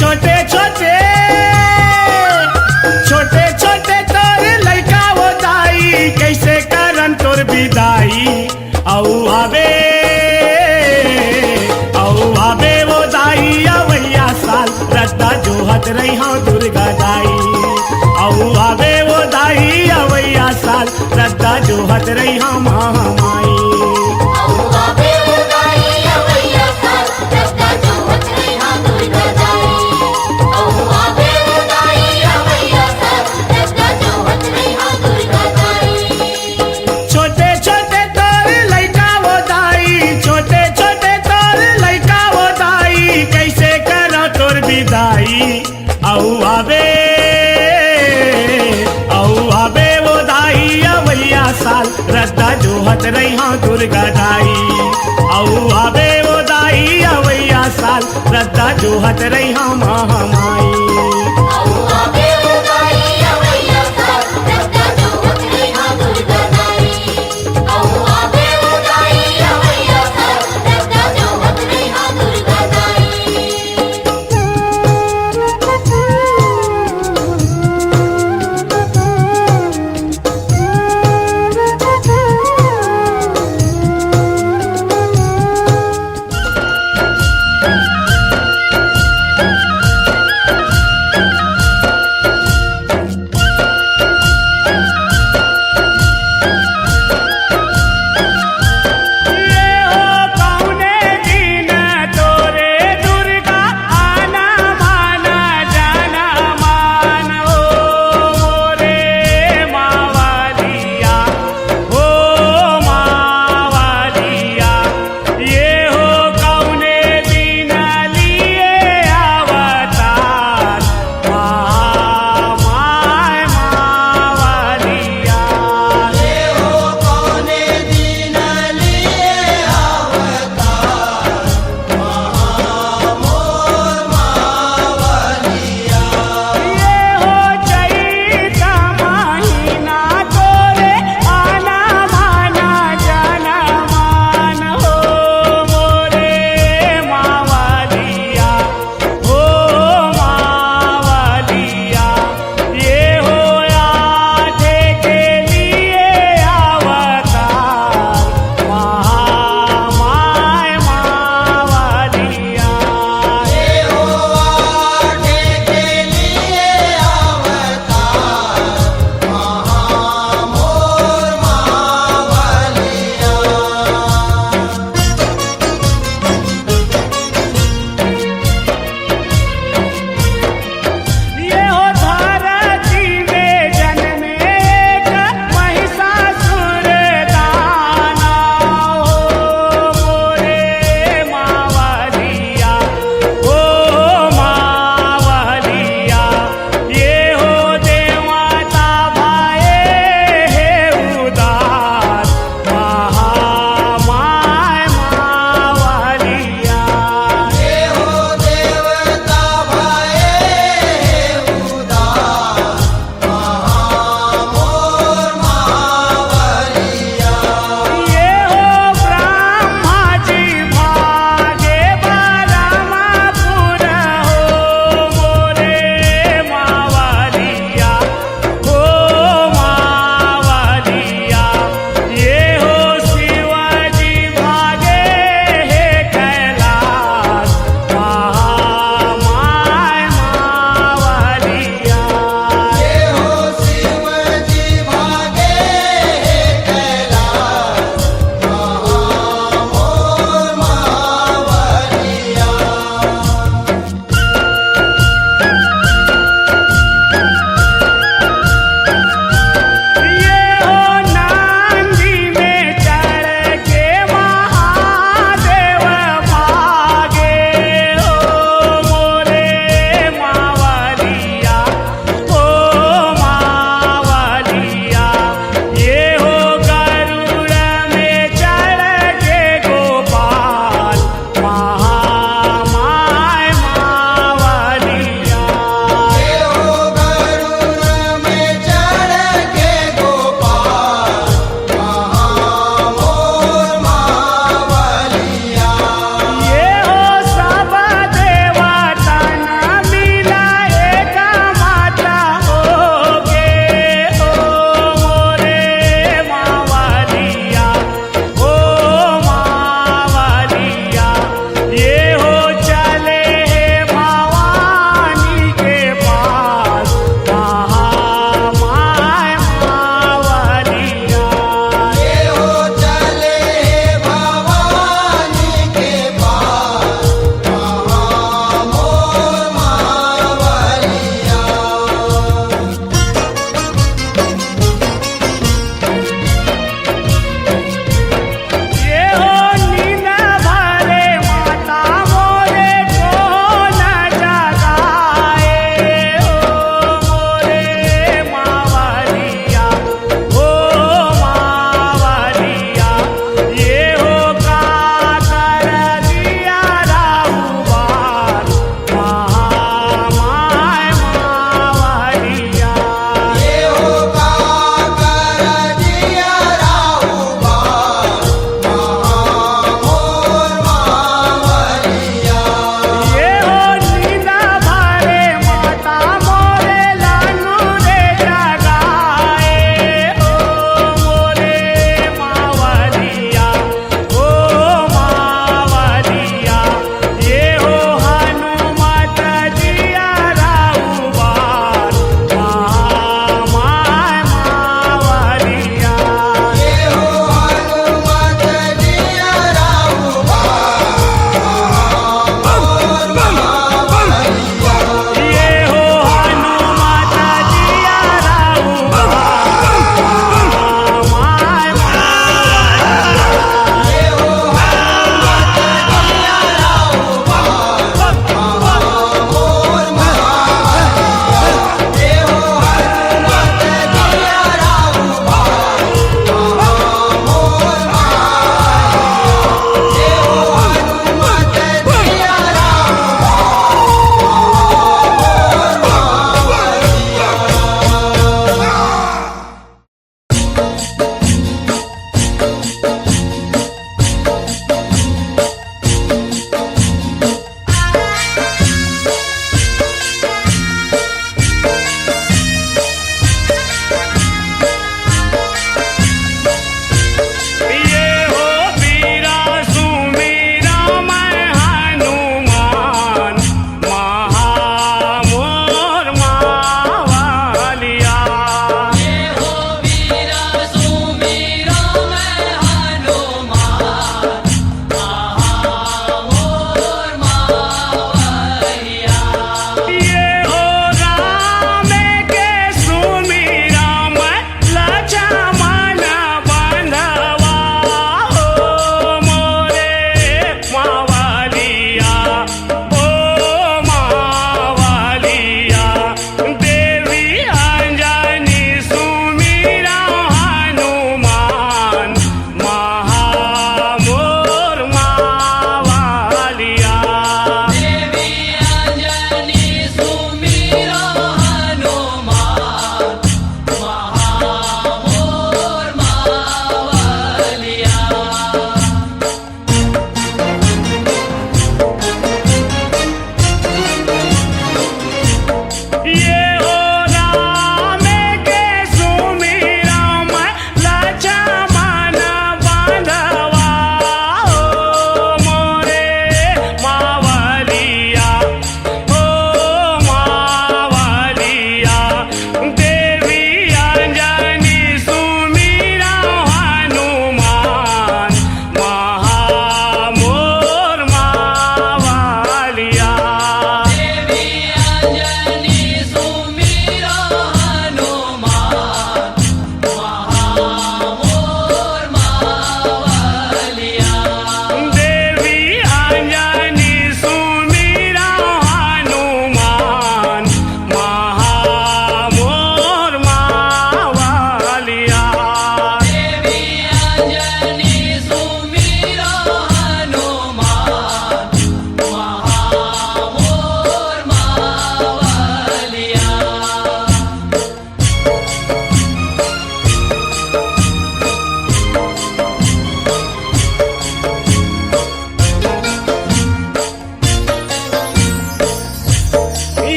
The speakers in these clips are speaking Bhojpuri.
छोटे छोटे छोटे छोटे तोर लड़का वो दाई कैसे करन तोर विदाई आवे वो दाई अवैया साल रस्ता जोहत रही हाँ दुर्गा दाई आवे वो दाई अवैया साल रस्ता जोहत रही हाँ महामाई साल रस्ता जोहत रही हाँ दुर्गा दाई आवे वो दाई अवैया साल रस्ता जोहत रही हाँ महामाई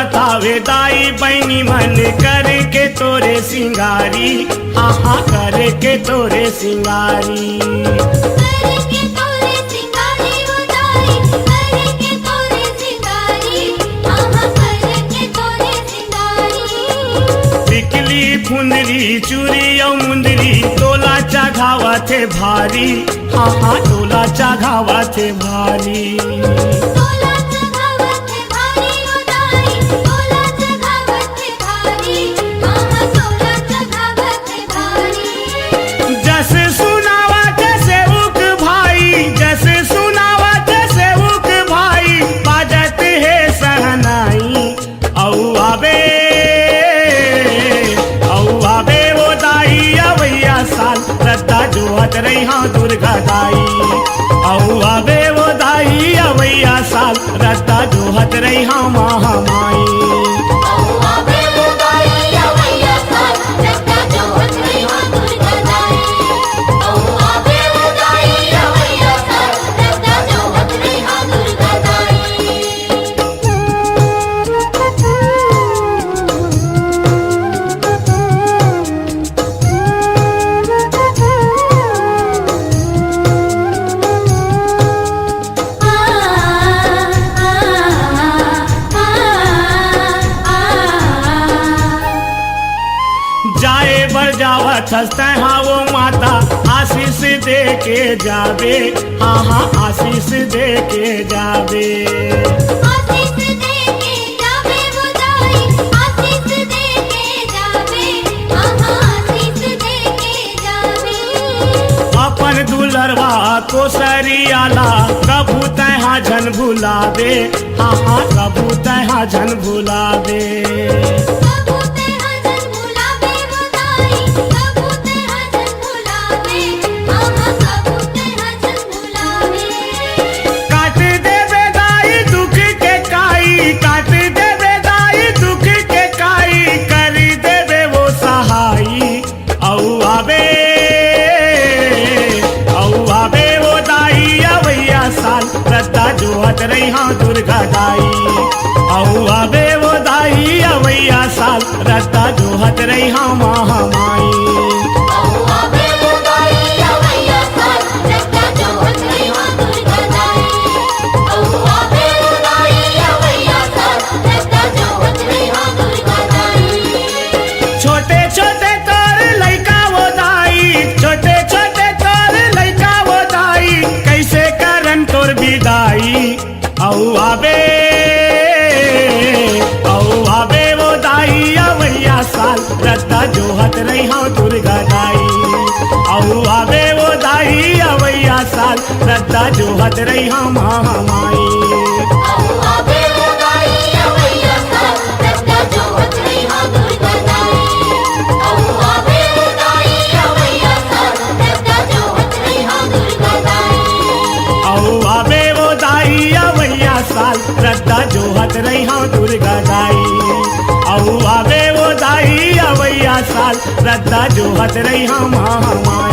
बतावे दाई बहनी मन करके तोरे सिंगारी, हाँ हाँ करके तोरे सिंगारी। करके तोरे सिंगारी उदाई, करके तोरे सिंगारी, आहा करके तोरे सिंगारी। टिकली फुंदरी चूड़ी और मुंदरी तोला चढ़ावा थे भारी, हाँ हाँ तोला चढ़ावा थे भारी। तोला चढ़ावत है भारी उदाई, तोला चढ़ावत है भारी, आहा तोला चढ़ावत है भारी। जैसे सुनावा जैसे उक भाई, जैसे सुनावा जैसे उक भाई, बाजत है सहनाई। औ आवे वो दाई अवैया साल रद्दा जोहत रही हाँ दुर्गा दाई। औ आवे वो दाई अवैया साल रद्दा जोहत रही हाँ महामाई। आवे उदाई अवैया साल रद्दा जोहत रही हाँ दुर्गा दाई। आवे उदाई अवैया साल रद्दा जोहत रही हाँ दुर्गा दाई। जाए बर जावत हंसते हाँ वो माता आशीष दे के जावे, हाँ हाँ आशीष दे के जावे। आशीष देके जावे बुदाई, आशीष देके जावे, आहा आशीष देके जावे। अपन दुलरवा को सरियाला कभू तहाँ झन भुलावे, हाँ हाँ कभू तहाँ झन भुलावे। कबूते हजन भुलावे बुदाई, कबूते हजन भुलावे, आहा कबूते हजन भुलावे। काट देवे दाई दुख के काई, काट देवे दाई दुख के काई, कर देवे वो सहाई। औ आवे वो दाई अवैया साल रद्दा जोहत रही हाँ दुर्गा दाई। औ आवे वो दाई अवैया साल रद्दा जोहत रही हाँ महामाई। आवे बुदाई अवैया साल रद्दा जोहत रही हाँ दुर्गा दाई। आवे बुदाई अवैया साल रद्दा जोहत रही हाँ दुर्गा दाई। छोटे छोटे तोर लइका वो दाई, छोटे छोटे तोर लइका वो दाई, कैसे करन तोर विदाई। औ आवे वो दाई अवैया साल रद्दा जोहत रही हाँ दुर्गा दाई। औ आवे वो दाई अवैया साल रद्दा जोहत रही हाँ महामाई। आवे बुदाई अवैया साल रद्दा जोहत रही हाँ दुर्गा दाई। आवे बुदाई अवैया साल रद्दा जोहत रही हाँ दुर्गा दाई। औ आवे वो दाई अवैया साल रद्दा जोहत रही हाँ दुर्गा दाई। औ आवे वो दाई अवैया साल रद्दा जोहत रही हाँ महामाई।